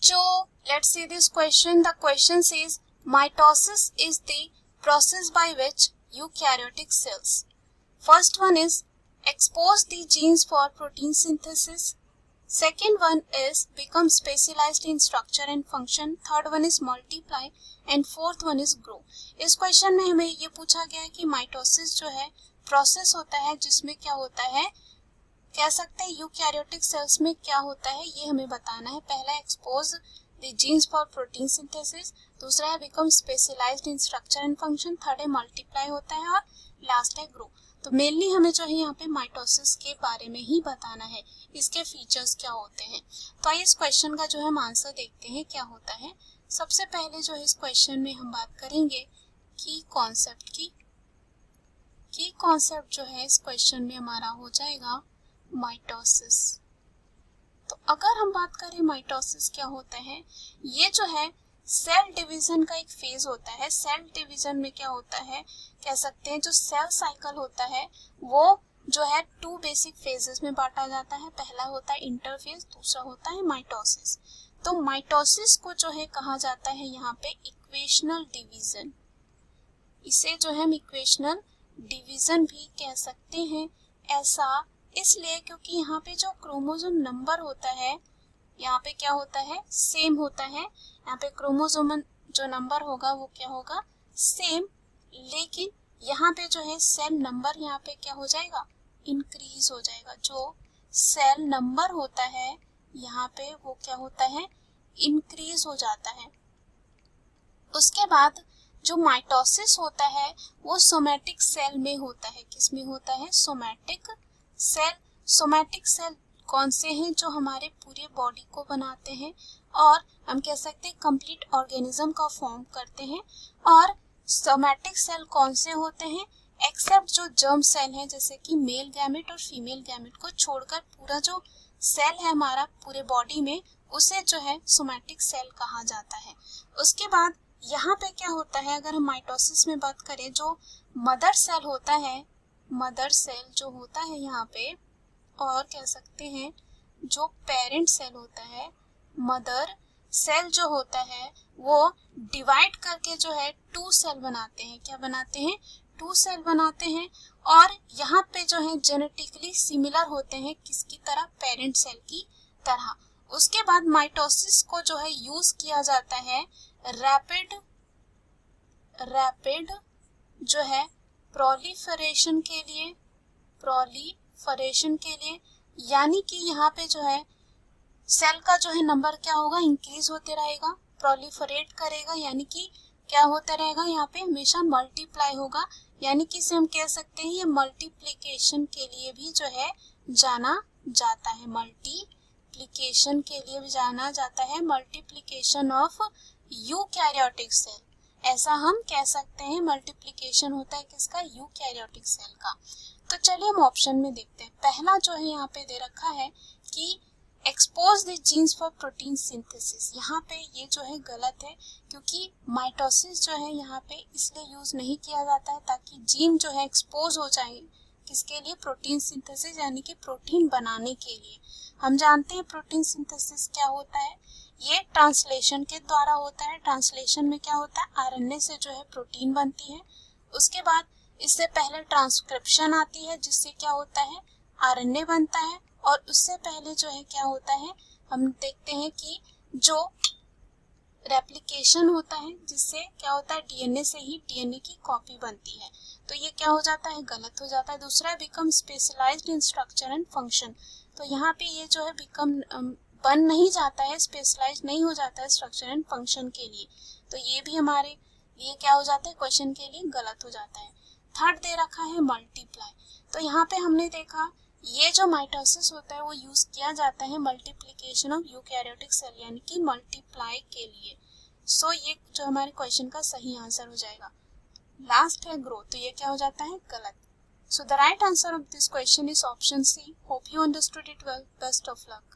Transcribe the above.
So let's see this question. The question says mitosis is the process by which eukaryotic cells. First one is expose the genes for protein synthesis. Second one is become specialized in structure and function. Third one is multiply and fourth one is grow. इस question में हमें ये पूछा गया है कि mitosis जो है प्रोसेस होता है जिसमें क्या होता है, कह सकते हैं यूकैरियोटिक सेल्स में क्या होता है ये हमें बताना है. पहला expose the genes for protein synthesis, दूसरा है become specialised in structure and function, third है मल्टीप्लाई होता है और लास्ट है ग्रो. तो मेनली हमें जो है यहाँ पे माइटोसिस के बारे में ही बताना है, इसके फीचर्स क्या होते हैं. तो आइए इस क्वेश्चन का जो है हम आंसर देखते हैं क्या होता है. सबसे पहले जो है इस क्वेश्चन में हम बात करेंगे की कॉन्सेप्ट की. की कॉन्सेप्ट जो है इस क्वेश्चन में हमारा हो जाएगा माइटोसिस. तो अगर हम बात करें माइटोसिस क्या होता है, ये जो है सेल डिवीजन का एक फेज होता है. सेल डिवीजन में क्या होता है, कह सकते हैं जो सेल साइकिल होता है वो जो है टू बेसिक फेजेस में बांटा जाता है. पहला होता है इंटरफेज, दूसरा होता है माइटोसिस. तो माइटोसिस को जो है कहा जाता है यहाँ पे इक्वेशनल डिवीजन. इसे जो है हम इक्वेशनल डिवीजन भी कह सकते हैं. ऐसा इसलिए क्योंकि यहाँ पे जो क्रोमोसोम नंबर होता है यहाँ पे क्या होता है, सेम होता है. यहाँ पे क्रोमोसोम जो नंबर होगा वो क्या होगा, सेम. लेकिन यहाँ पे जो है सेल नंबर यहाँ पे क्या हो जाएगा, इंक्रीज हो जाएगा. जो सेल नंबर होता है यहाँ पे वो क्या होता है, इंक्रीज हो जाता है. उसके बाद जो माइटोसिस होता है वो सोमैटिक सेल में होता है. किस में होता है, सोमैटिक सेल. सोमैटिक सेल कौन से हैं, जो हमारे पूरे बॉडी को बनाते हैं और हम कह सकते हैं कंप्लीट ऑर्गेनिज्म का फॉर्म करते हैं. और सोमैटिक सेल कौन से होते हैं, एक्सेप्ट जो जर्म सेल हैं जैसे कि मेल गैमेट और फीमेल गैमेट को छोड़कर पूरा जो सेल है हमारा पूरे बॉडी में उसे जो है सोमैटिक सेल कहा जाता है. उसके बाद यहाँ पे क्या होता है, अगर हम माइटोसिस में बात करें, जो मदर सेल होता है, मदर सेल जो होता है यहाँ पे, और कह सकते हैं जो पेरेंट सेल होता है, मदर सेल जो होता है वो डिवाइड करके जो है टू सेल बनाते हैं. क्या बनाते हैं, टू सेल बनाते हैं. और यहाँ पे जो है जेनेटिकली सिमिलर होते हैं किसकी तरह, पेरेंट सेल की तरह. उसके बाद माइटोसिस को जो है यूज किया जाता है रैपिड जो है प्रोलिफरेशन के लिए, यानी कि यहाँ पे जो है सेल का जो है नंबर क्या होगा, इंक्रीज होते रहेगा, प्रोलिफरेट करेगा, यानी कि क्या होता रहेगा, यहाँ पे हमेशा मल्टीप्लाई होगा. यानी कि इसे हम कह सकते हैं ये मल्टीप्लिकेशन के लिए भी जो है जाना जाता है. मल्टीप्लिकेशन के लिए भी जाना जाता है, मल्टीप्लिकेशन ऑफ यूकैरियोटिक सेल. ऐसा हम कह सकते हैं मल्टीप्लिकेशन होता है किसका, यूकैरियोटिक सेल का. तो चलिए हम ऑप्शन में देखते हैं. पहला जो है यहाँ पे दे रखा है कि expose the genes for protein synthesis. यहाँ पे ये जो है गलत है क्योंकि माइटोसिस जो है यहाँ पे इसलिए यूज नहीं किया जाता है ताकि जीन जो है एक्सपोज हो जाए किसके लिए, प्रोटीन सिंथेसिस यानी कि प्रोटीन बनाने के लिए. हम जानते हैं प्रोटीन सिंथेसिस क्या होता है, ये ट्रांसलेशन के द्वारा होता है. ट्रांसलेशन में क्या होता है, आरएनए से जो है प्रोटीन बनती है. उसके बाद इससे पहले ट्रांसक्रिप्शन आती है जिससे क्या होता है, आरएनए बनता है. और उससे पहले जो है क्या होता है, हम देखते हैं कि जो रेप्लिकेशन होता है जिससे क्या होता है, डीएनए से ही डीएनए की कॉपी बनती है. तो ये क्या हो जाता है, गलत हो जाता है. दूसरा है become specialised in structure and function. तो यहाँ पे ये जो है बिकम बन नहीं जाता है, स्पेशलाइज नहीं हो जाता है स्ट्रक्चर एंड फंक्शन के लिए. तो ये भी हमारे लिए क्या हो जाता है, क्वेश्चन के लिए गलत हो जाता है. थर्ड दे रखा है मल्टीप्लाई. तो यहाँ पे हमने देखा ये जो माइटोसिस होता है वो यूज किया जाता है मल्टीप्लिकेशन ऑफ यूकैरियोटिक सेल यानी कि मल्टीप्लाई के लिए. सो ये जो हमारे क्वेश्चन का सही आंसर हो जाएगा. लास्ट है ग्रोथ, तो ये क्या हो जाता है, गलत. So the right answer of this question is option C. Hope you understood it well. Best of luck.